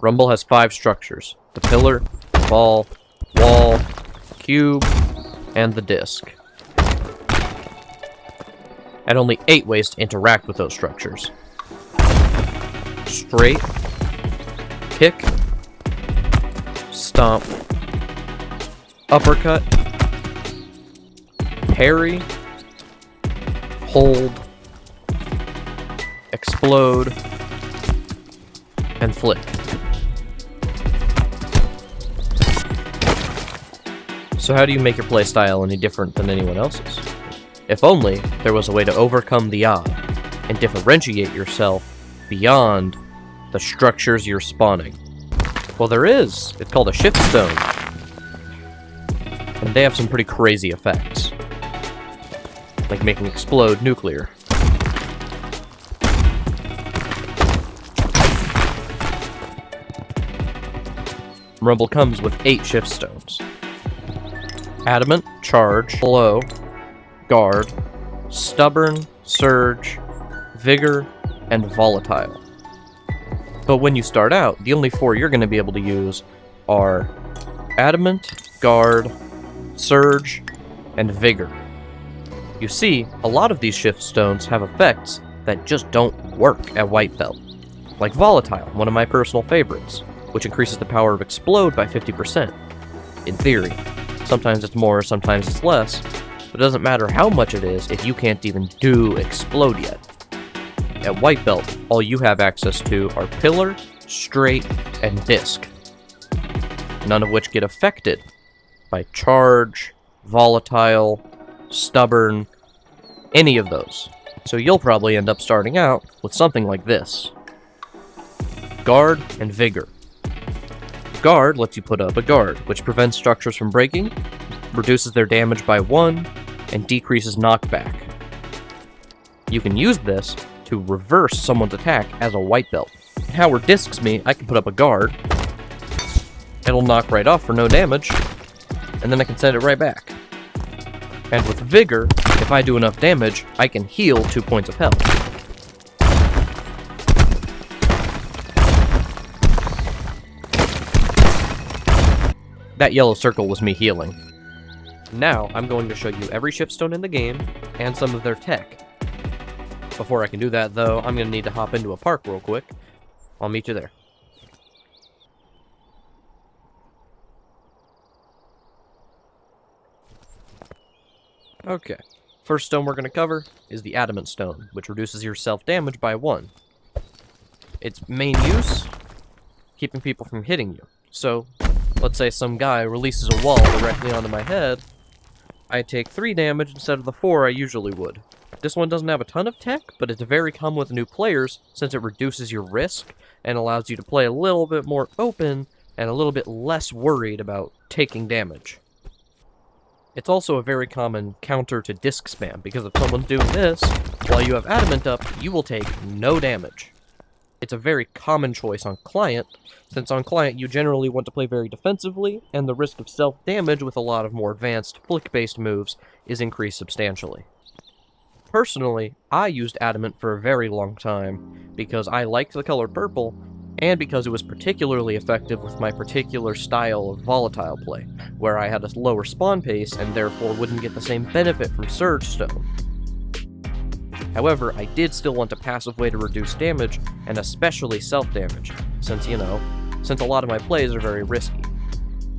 Rumble has 5 structures: the pillar, ball, wall, cube, and the disc. And only 8 ways to interact with those structures: straight, kick, stomp, uppercut, parry, hold, explode, and flick. So how do you make your playstyle any different than anyone else's? If only there was a way to overcome the odd and differentiate yourself beyond the structures you're spawning. Well, there is. It's called a Shiftstone. And they have some pretty crazy effects. Like making explode nuclear. Rumble comes with 8 Shiftstones: Adamant, Charge, Blow, Guard, Stubborn, Surge, Vigor, and Volatile. But when you start out, the only 4 you're going to be able to use are Adamant, Guard, Surge, and Vigor. You see, a lot of these Shiftstones have effects that just don't work at White Belt. Like Volatile, one of my personal favorites, which increases the power of Explode by 50%. In theory. Sometimes it's more, sometimes it's less, but it doesn't matter how much it is if you can't even do Explode yet. At White Belt, all you have access to are Pillar, Straight, and Disc, none of which get affected by Charge, Volatile, Stubborn, any of those. So you'll probably end up starting out with something like this: Guard and Vigor. Guard lets you put up a guard, which prevents structures from breaking, reduces their damage by 1, and decreases knockback. You can use this to reverse someone's attack as a White Belt. How it discs me, I can put up a guard, it'll knock right off for no damage, and then I can send it right back. And with Vigor, if I do enough damage, I can heal 2 points of health. That yellow circle was me healing. Now, I'm going to show you every Shiftstone in the game, and some of their tech. Before I can do that, though, I'm going to need to hop into a park real quick. I'll meet you there. Okay, first stone we're going to cover is the Adamant Stone, which reduces your self-damage by 1. Its main use? Keeping people from hitting you. So, let's say some guy releases a wall directly onto my head, I take 3 damage instead of the 4 I usually would. This one doesn't have a ton of tech, but it's very common with new players since it reduces your risk and allows you to play a little bit more open and a little bit less worried about taking damage. It's also a very common counter to disc spam, because if someone's doing this, while you have Adamant up, you will take no damage. It's a very common choice on client, since on client you generally want to play very defensively, and the risk of self-damage with a lot of more advanced flick-based moves is increased substantially. Personally, I used Adamant for a very long time, because I liked the color purple, and because it was particularly effective with my particular style of Volatile play, where I had a lower spawn pace and therefore wouldn't get the same benefit from Surge Stone. However, I did still want a passive way to reduce damage, and especially self-damage, since a lot of my plays are very risky.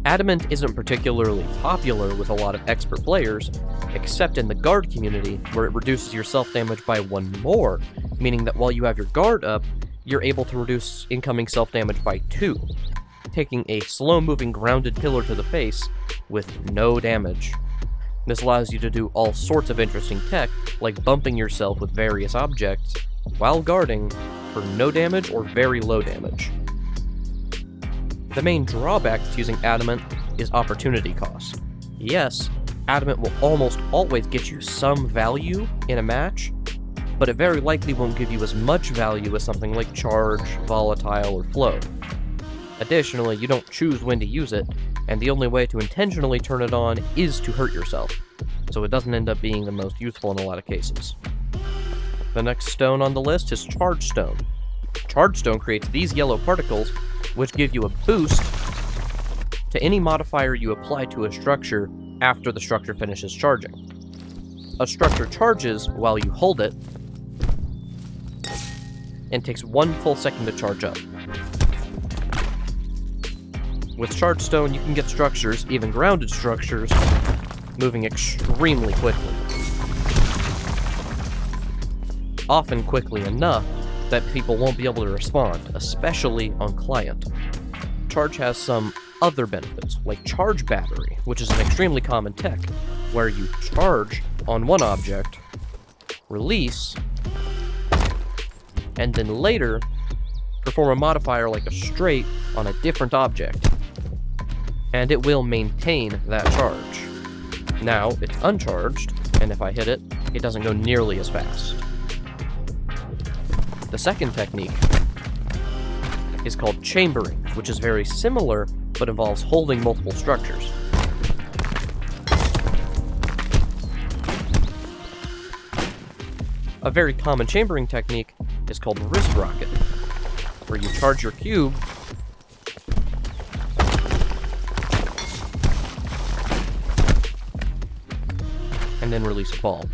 Adamant isn't particularly popular with a lot of expert players, except in the guard community, where it reduces your self-damage by 1 more, meaning that while you have your guard up, you're able to reduce incoming self-damage by 2, taking a slow-moving grounded pillar to the face with no damage. This allows you to do all sorts of interesting tech, like bumping yourself with various objects, while guarding, for no damage or very low damage. The main drawback to using Adamant is opportunity cost. Yes, Adamant will almost always get you some value in a match, but it very likely won't give you as much value as something like Charge, Volatile, or Flow. Additionally, you don't choose when to use it, and the only way to intentionally turn it on is to hurt yourself, so it doesn't end up being the most useful in a lot of cases. The next stone on the list is Charge Stone. Charge Stone creates these yellow particles which give you a boost to any modifier you apply to a structure after the structure finishes charging. A structure charges while you hold it, and takes 1 full second to charge up. With Charged Stone, you can get structures, even grounded structures, moving extremely quickly. Often quickly enough that people won't be able to respond, especially on client. Charge has some other benefits, like Charge Battery, which is an extremely common tech, where you charge on one object, release, and then later perform a modifier like a straight on a different object, and it will maintain that charge. Now, it's uncharged, and if I hit it, it doesn't go nearly as fast. The second technique is called chambering, which is very similar, but involves holding multiple structures. A very common chambering technique is called wrist rocket, where you charge your cube and then release a ball.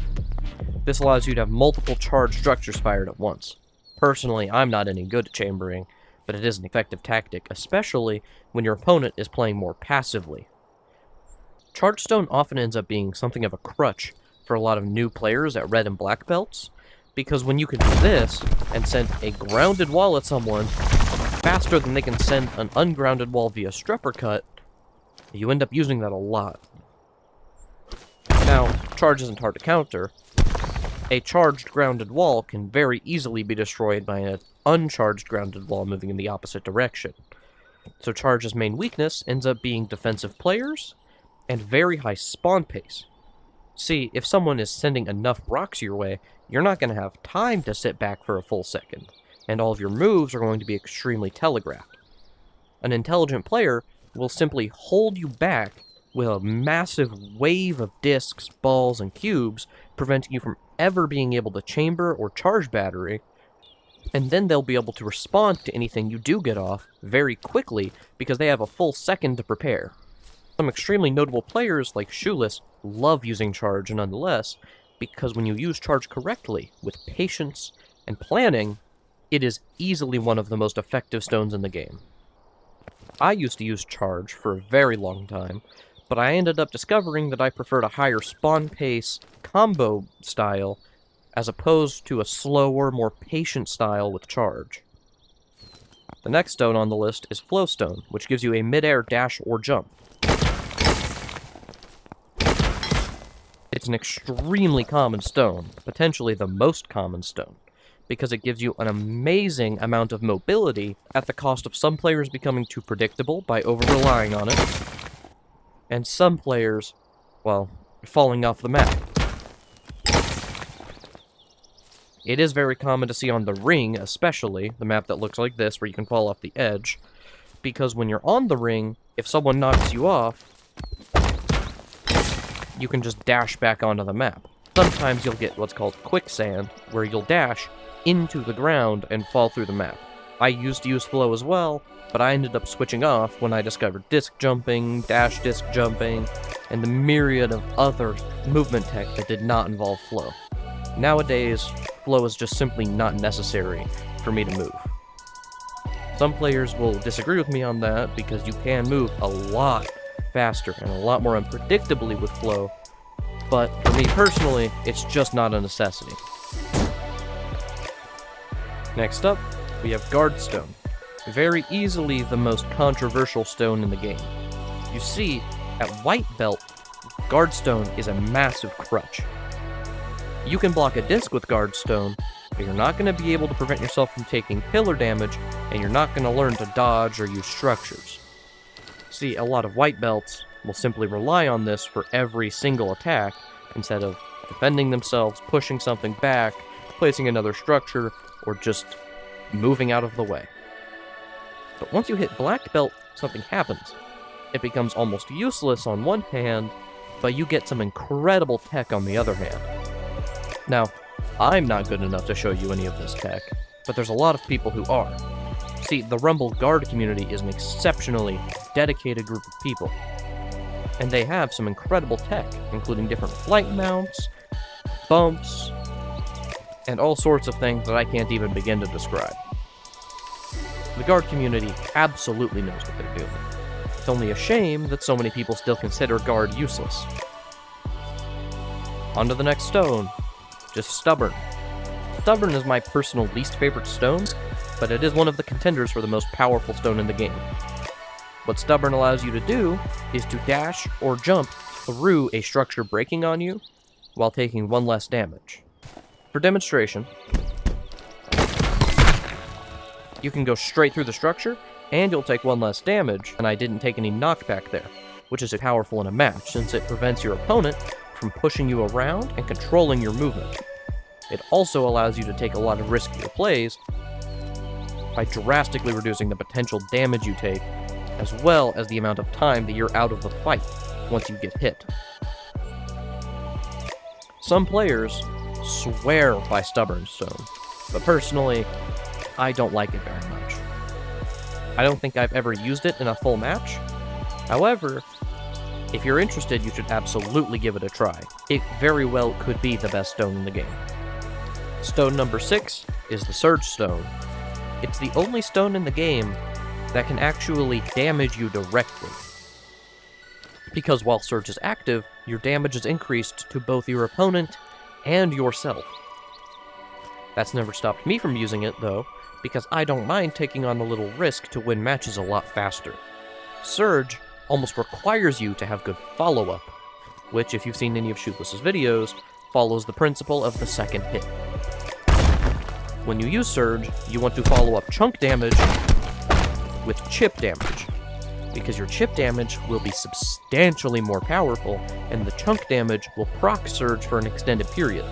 This allows you to have multiple charged structures fired at once. Personally, I'm not any good at chambering, but it is an effective tactic, especially when your opponent is playing more passively. Charged Stone often ends up being something of a crutch for a lot of new players at red and black belts, because when you can do this and send a grounded wall at someone faster than they can send an ungrounded wall via strupper cut, you end up using that a lot. Now, charge isn't hard to counter. A charged grounded wall can very easily be destroyed by an uncharged grounded wall moving in the opposite direction. So charge's main weakness ends up being defensive players and very high spawn pace. See, if someone is sending enough rocks your way, you're not going to have time to sit back for a full second, and all of your moves are going to be extremely telegraphed. An intelligent player will simply hold you back with a massive wave of discs, balls, and cubes, preventing you from ever being able to chamber or charge battery, and then they'll be able to respond to anything you do get off very quickly because they have a full second to prepare. Some extremely notable players, like Shoeless, love using charge nonetheless, because when you use charge correctly, with patience and planning, it is easily one of the most effective stones in the game. I used to use charge for a very long time, but I ended up discovering that I preferred a higher spawn pace combo style as opposed to a slower, more patient style with charge. The next stone on the list is Flowstone, which gives you a mid-air dash or jump. It's an extremely common stone, potentially the most common stone, because it gives you an amazing amount of mobility at the cost of some players becoming too predictable by over-relying on it, and some players, well, falling off the map. It is very common to see on the ring, especially, the map that looks like this, where you can fall off the edge, because when you're on the ring, if someone knocks you off, you can just dash back onto the map. Sometimes you'll get what's called quicksand, where you'll dash into the ground and fall through the map. I used to use flow as well, but I ended up switching off when I discovered disc jumping, dash disc jumping, and the myriad of other movement tech that did not involve flow. Nowadays, flow is just simply not necessary for me to move. Some players will disagree with me on that because you can move a lot faster and a lot more unpredictably with flow, but for me personally, it's just not a necessity. Next up, we have Guardstone. Very easily the most controversial stone in the game. You see, at white belt, Guardstone is a massive crutch. You can block a disc with Guardstone, but you're not going to be able to prevent yourself from taking pillar damage, and you're not going to learn to dodge or use structures. See, a lot of white belts will simply rely on this for every single attack, instead of defending themselves, pushing something back, placing another structure, or just moving out of the way. But once you hit black belt, something happens. It becomes almost useless on one hand, but you get some incredible tech on the other hand. Now, I'm not good enough to show you any of this tech, but there's a lot of people who are. See, the Rumble Guard community is an exceptionally dedicated group of people, and they have some incredible tech, including different flight mounts, bumps, and all sorts of things that I can't even begin to describe. The Guard community absolutely knows what they're doing. It's only a shame that so many people still consider Guard useless. On to the next stone, just Stubborn. Stubborn is my personal least favorite stone, but it is one of the contenders for the most powerful stone in the game. What Stubborn allows you to do is to dash or jump through a structure breaking on you while taking 1 less damage. For demonstration, you can go straight through the structure, and you'll take 1 less damage, and I didn't take any knockback there, which is powerful in a match, since it prevents your opponent from pushing you around and controlling your movement. It also allows you to take a lot of riskier plays by drastically reducing the potential damage you take, as well as the amount of time that you're out of the fight once you get hit. Some players swear by Stubborn Stone, but personally, I don't like it very much. I don't think I've ever used it in a full match. However, if you're interested, you should absolutely give it a try. It very well could be the best stone in the game. Stone number 6 is the Surge Stone. It's the only stone in the game that can actually damage you directly. Because while Surge is active, your damage is increased to both your opponent and yourself. That's never stopped me from using it, though, because I don't mind taking on a little risk to win matches a lot faster. Surge almost requires you to have good follow-up, which, if you've seen any of Shootless's videos, follows the principle of the second hit. When you use Surge, you want to follow up chunk damage with chip damage, because your chip damage will be substantially more powerful, and the chunk damage will proc Surge for an extended period.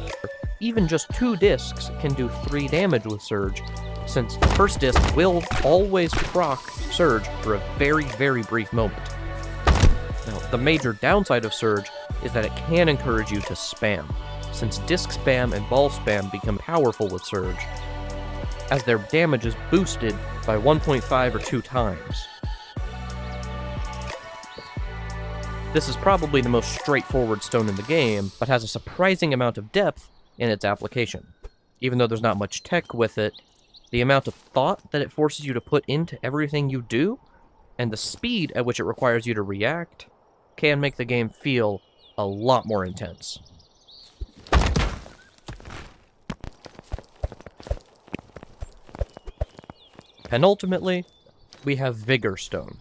Even just 2 discs can do 3 damage with Surge, since the first disc will always proc Surge for a very, very brief moment. Now, the major downside of Surge is that it can encourage you to spam, since disc spam and ball spam become powerful with Surge, as their damage is boosted by 1.5 or 2 times. This is probably the most straightforward stone in the game, but has a surprising amount of depth in its application. Even though there's not much tech with it, the amount of thought that it forces you to put into everything you do, and the speed at which it requires you to react, can make the game feel a lot more intense. Penultimately, we have Vigor Stone,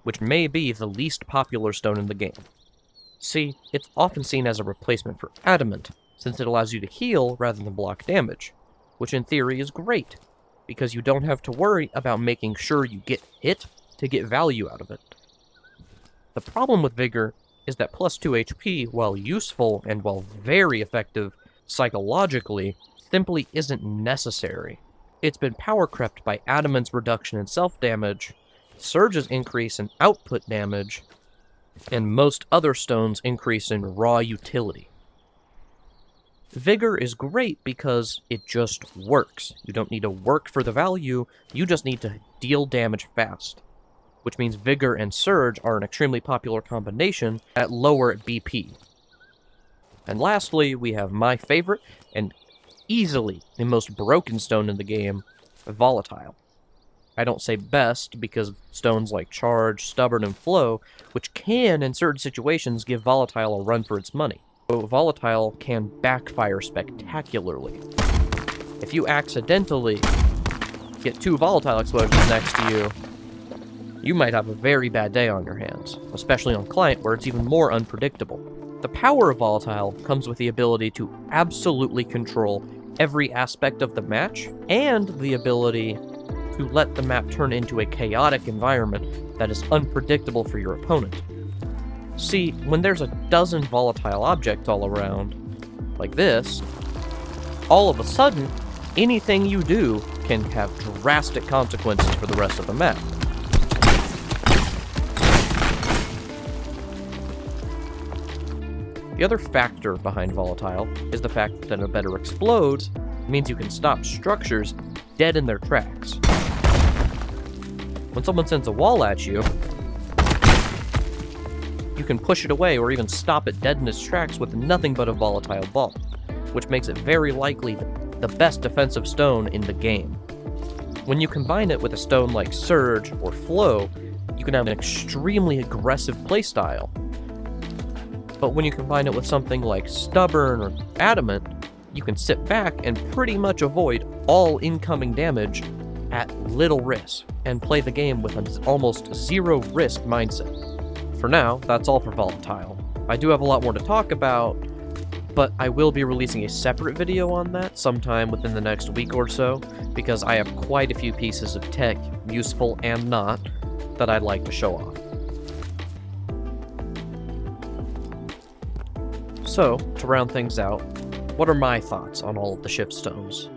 which may be the least popular stone in the game. See, it's often seen as a replacement for Adamant, since it allows you to heal rather than block damage, which in theory is great, because you don't have to worry about making sure you get hit to get value out of it. The problem with Vigor is that plus 2 HP, while useful and while very effective psychologically, simply isn't necessary. It's been power crept by Adamant's reduction in self-damage, Surge's increase in output damage, and most other stones' increase in raw utility. Vigor is great because it just works. You don't need to work for the value, you just need to deal damage fast. Which means Vigor and Surge are an extremely popular combination at lower BP. And lastly, we have my favorite, and easily the most broken stone in the game, Volatile. I don't say best, because stones like Charge, Stubborn, and Flow, which can, in certain situations, give Volatile a run for its money. So Volatile can backfire spectacularly. If you accidentally get 2 Volatile explosions next to you, you might have a very bad day on your hands, especially on client where it's even more unpredictable. The power of Volatile comes with the ability to absolutely control every aspect of the match, and the ability to let the map turn into a chaotic environment that is unpredictable for your opponent. See, when there's a dozen volatile objects all around, like this, all of a sudden, anything you do can have drastic consequences for the rest of the map. The other factor behind Volatile is the fact that a better explodes means you can stop structures dead in their tracks. When someone sends a wall at you, you can push it away or even stop it dead in its tracks with nothing but a volatile ball, which makes it very likely the best defensive stone in the game. When you combine it with a stone like Surge or Flow, you can have an extremely aggressive playstyle. But when you combine it with something like Stubborn or Adamant, you can sit back and pretty much avoid all incoming damage at little risk, and play the game with an almost zero risk mindset. For now, that's all for Volatile. I do have a lot more to talk about, but I will be releasing a separate video on that sometime within the next week or so, because I have quite a few pieces of tech, useful and not, that I'd like to show off. So, to round things out, what are my thoughts on all of the Shiftstones?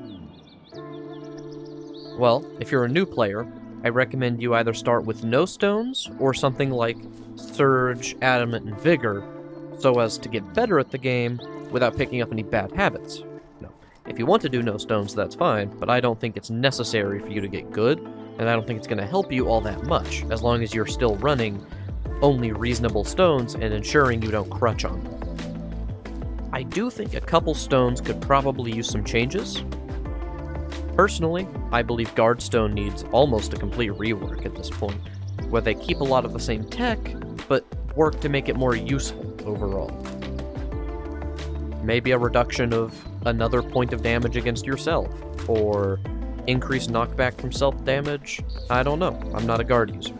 Well, if you're a new player, I recommend you either start with no stones, or something like Surge, Adamant, and Vigor, so as to get better at the game without picking up any bad habits. No, if you want to do no stones, that's fine, but I don't think it's necessary for you to get good, and I don't think it's going to help you all that much, as long as you're still running only reasonable stones and ensuring you don't crutch on them. I do think a couple stones could probably use some changes. Personally, I believe Guardstone needs almost a complete rework at this point, where they keep a lot of the same tech, but work to make it more useful overall. Maybe a reduction of another point of damage against yourself, or increased knockback from self-damage. I don't know, I'm not a guard user.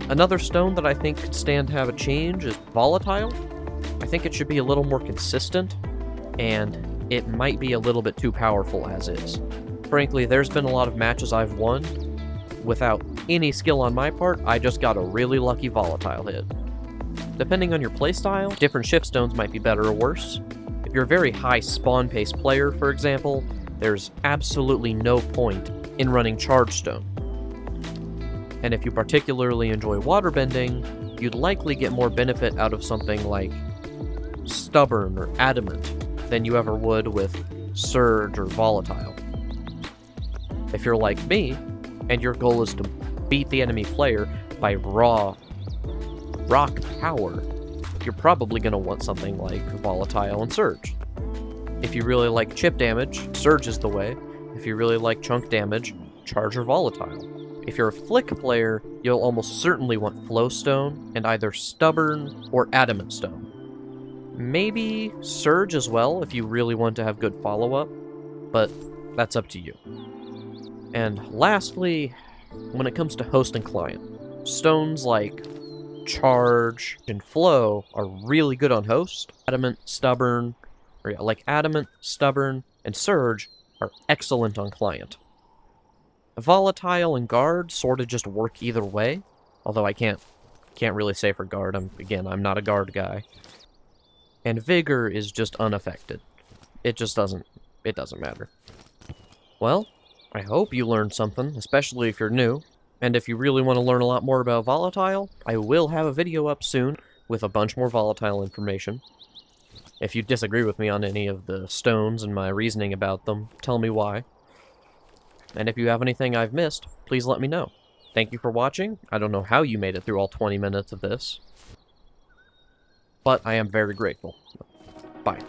Another stone that I think could stand to have a change is Volatile. I think it should be a little more consistent, and it might be a little bit too powerful as is. Frankly, there's been a lot of matches I've won without any skill on my part. I just got a really lucky Volatile hit. Depending on your playstyle, different Shiftstones might be better or worse. If you're a very high spawn-paced player, for example, there's absolutely no point in running Charge Stone. And if you particularly enjoy waterbending, you'd likely get more benefit out of something like Stubborn or Adamant than you ever would with Surge or Volatile. If you're like me, and your goal is to beat the enemy player by raw rock power, you're probably going to want something like Volatile and Surge. If you really like chip damage, Surge is the way. If you really like chunk damage, Charge or Volatile. If you're a flick player, you'll almost certainly want Flow Stone and either Stubborn or Adamant Stone. Maybe Surge as well if you really want to have good follow-up, but that's up to you. And lastly, when it comes to host and client, stones like Charge and Flow are really good on host. Adamant, Stubborn, and Surge are excellent on client. Volatile and Guard sort of just work either way, although I can't really say for Guard. I'm not a Guard guy. And Vigor is just unaffected. It doesn't matter. Well, I hope you learned something, especially if you're new. And if you really want to learn a lot more about Volatile, I will have a video up soon with a bunch more Volatile information. If you disagree with me on any of the stones and my reasoning about them, tell me why. And if you have anything I've missed, please let me know. Thank you for watching. I don't know how you made it through all 20 minutes of this, but I am very grateful. Bye.